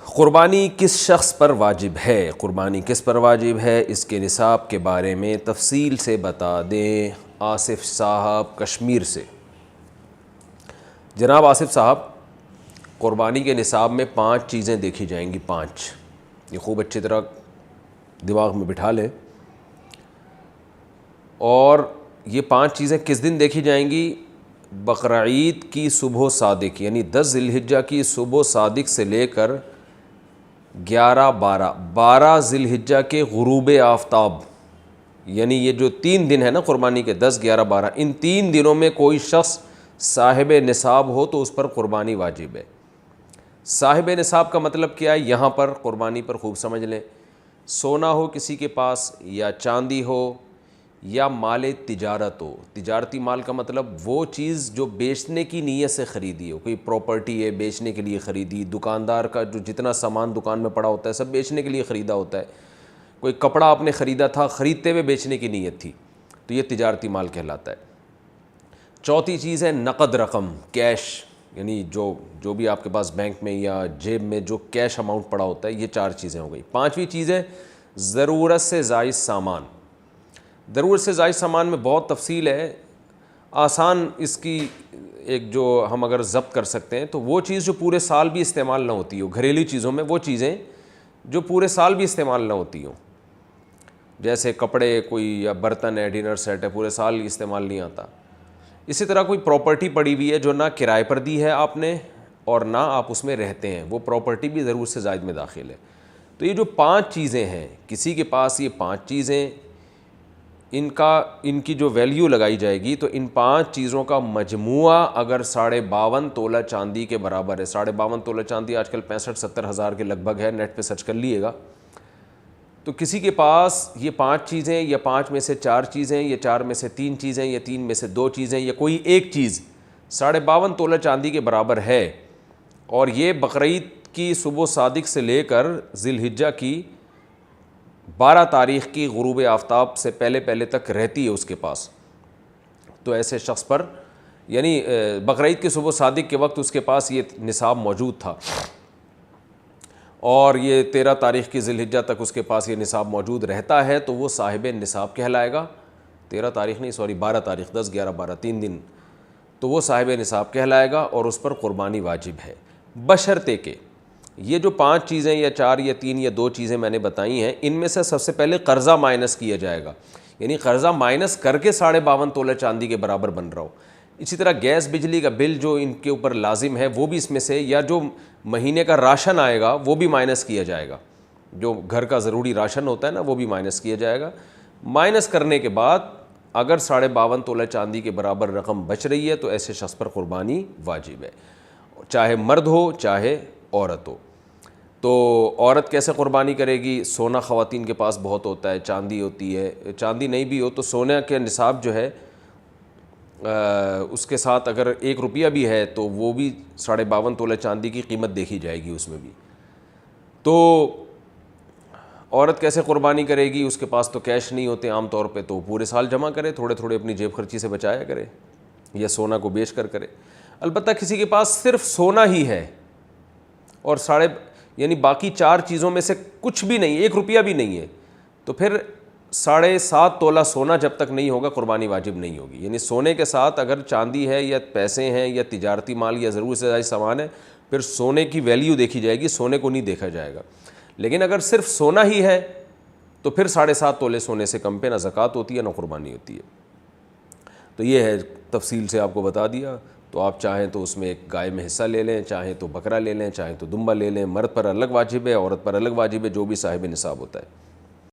قربانی کس شخص پر واجب ہے؟ قربانی کس پر واجب ہے، اس کے نصاب کے بارے میں تفصیل سے بتا دیں آصف صاحب کشمیر سے۔ جناب آصف صاحب، قربانی کے نصاب میں 5 چیزیں دیکھی جائیں گی، 5، یہ خوب اچھی طرح دماغ میں بٹھا لیں۔ اور یہ 5 چیزیں کس دن دیکھی جائیں گی؟ بقرعید کی صبح و صادق، یعنی 10 ذی الحجہ کی صبح و صادق سے لے کر 12 ذی الحجہ کے غروب آفتاب، یعنی یہ جو 3 دن ہے نا قربانی کے، 10، 11، 12، ان 3 دنوں میں کوئی شخص صاحب نصاب ہو تو اس پر قربانی واجب ہے۔ صاحب نصاب کا مطلب کیا ہے؟ یہاں پر قربانی پر خوب سمجھ لیں۔ سونا ہو کسی کے پاس، یا چاندی ہو، یا مال تجارت ہو۔ تجارتی مال کا مطلب وہ چیز جو بیچنے کی نیت سے خریدی ہو، کوئی پراپرٹی ہے بیچنے کے لیے خریدی، دکاندار کا جو جتنا سامان دکان میں پڑا ہوتا ہے سب بیچنے کے لیے خریدا ہوتا ہے، کوئی کپڑا آپ نے خریدا تھا، خریدتے ہوئے بیچنے کی نیت تھی، تو یہ تجارتی مال کہلاتا ہے۔ چوتھی چیز ہے نقد رقم، کیش، یعنی جو بھی آپ کے پاس بینک میں یا جیب میں جو کیش اماؤنٹ پڑا ہوتا ہے، یہ 4 چیزیں ہو گئی۔ 5ویں چیز ہے ضرورت سے زائد سامان۔ ضرورت سے زائد سامان میں بہت تفصیل ہے، آسان اس کی ایک جو ہم اگر ضبط کر سکتے ہیں تو وہ چیز جو پورے سال بھی استعمال نہ ہوتی ہو، گھریلو چیزوں میں وہ چیزیں جو پورے سال بھی استعمال نہ ہوتی ہوں، جیسے کپڑے، کوئی یا برتن ہے، ڈنر سیٹ ہے، پورے سال استعمال نہیں آتا۔ اسی طرح کوئی پراپرٹی پڑی ہوئی ہے جو نہ کرائے پر دی ہے آپ نے اور نہ آپ اس میں رہتے ہیں، وہ پراپرٹی بھی ضرورت سے زائد میں داخل ہے۔ تو یہ جو 5 چیزیں ہیں، کسی کے پاس یہ 5 چیزیں، ان کی جو ویلیو لگائی جائے گی تو ان 5 چیزوں کا مجموعہ اگر 52.5 تولہ چاندی کے برابر ہے، 52.5 تولہ چاندی آج کل 65-70 ہزار کے لگ بھگ ہے، نیٹ پہ سرچ کر لیے گا، تو کسی کے پاس یہ 5 چیزیں، یا 5 میں سے 4 چیزیں، یا 4 میں سے 3 چیزیں، یا 3 میں سے 2 چیزیں، یا کوئی ایک چیز 52.5 تولہ چاندی کے برابر ہے، اور یہ بقرعید کی صبح صادق سے لے کر ذی الحجہ کی 12 تاریخ کی غروب آفتاب سے پہلے تک رہتی ہے اس کے پاس، تو ایسے شخص پر، یعنی بقرعید کی صبح صادق کے وقت اس کے پاس یہ نصاب موجود تھا، اور یہ 13 تاریخ کی ذی الحجہ تک اس کے پاس یہ نصاب موجود رہتا ہے، تو وہ صاحب نصاب کہلائے گا۔ 13 تاریخ نہیں، 12 تاریخ، 10، 11، 12، 3 دن، تو وہ صاحب نصاب کہلائے گا اور اس پر قربانی واجب ہے، بشرطے کہ یہ جو 5 چیزیں یا 4 یا 3 یا 2 چیزیں میں نے بتائی ہیں، ان میں سے سب سے پہلے قرضہ مائنس کیا جائے گا، یعنی قرضہ مائنس کر کے 52.5 تولہ چاندی کے برابر بن رہا ہو۔ اسی طرح گیس بجلی کا بل جو ان کے اوپر لازم ہے وہ بھی اس میں سے، یا جو مہینے کا راشن آئے گا وہ بھی مائنس کیا جائے گا، جو گھر کا ضروری راشن ہوتا ہے نا وہ بھی مائنس کیا جائے گا۔ مائنس کرنے کے بعد اگر 52.5 تولہ چاندی کے برابر رقم بچ رہی ہے تو ایسے شخص پر قربانی واجب ہے، چاہے مرد ہو چاہے عورت ہو۔ تو عورت کیسے قربانی کرے گی؟ سونا خواتین کے پاس بہت ہوتا ہے، چاندی ہوتی ہے، چاندی نہیں بھی ہو تو سونے کے نصاب جو ہے اس کے ساتھ اگر 1 روپیہ بھی ہے تو وہ بھی 52.5 تولہ چاندی کی قیمت دیکھی جائے گی اس میں بھی۔ تو عورت کیسے قربانی کرے گی؟ اس کے پاس تو کیش نہیں ہوتے عام طور پہ، تو پورے سال جمع کرے، تھوڑے تھوڑے اپنی جیب خرچی سے بچایا کرے، یا سونا کو بیچ کر کرے۔ البتہ کسی کے پاس صرف سونا ہی ہے اور یعنی باقی 4 چیزوں میں سے کچھ بھی نہیں، 1 روپیہ بھی نہیں ہے، تو پھر 7.5 تولہ سونا جب تک نہیں ہوگا قربانی واجب نہیں ہوگی۔ یعنی سونے کے ساتھ اگر چاندی ہے یا پیسے ہیں یا تجارتی مال یا ضرورت سے زائد سامان ہے، پھر سونے کی ویلیو دیکھی جائے گی، سونے کو نہیں دیکھا جائے گا۔ لیکن اگر صرف سونا ہی ہے تو پھر 7.5 تولے سونے سے کم پہ نہ زکوٰۃ ہوتی ہے نہ قربانی ہوتی ہے۔ تو یہ ہے، تفصیل سے آپ کو بتا دیا۔ تو آپ چاہیں تو اس میں ایک گائے میں حصہ لے لیں، چاہیں تو بکرا لے لیں، چاہیں تو دمبا لے لیں۔ مرد پر الگ واجب ہے، عورت پر الگ واجب ہے، جو بھی صاحب نصاب ہوتا ہے۔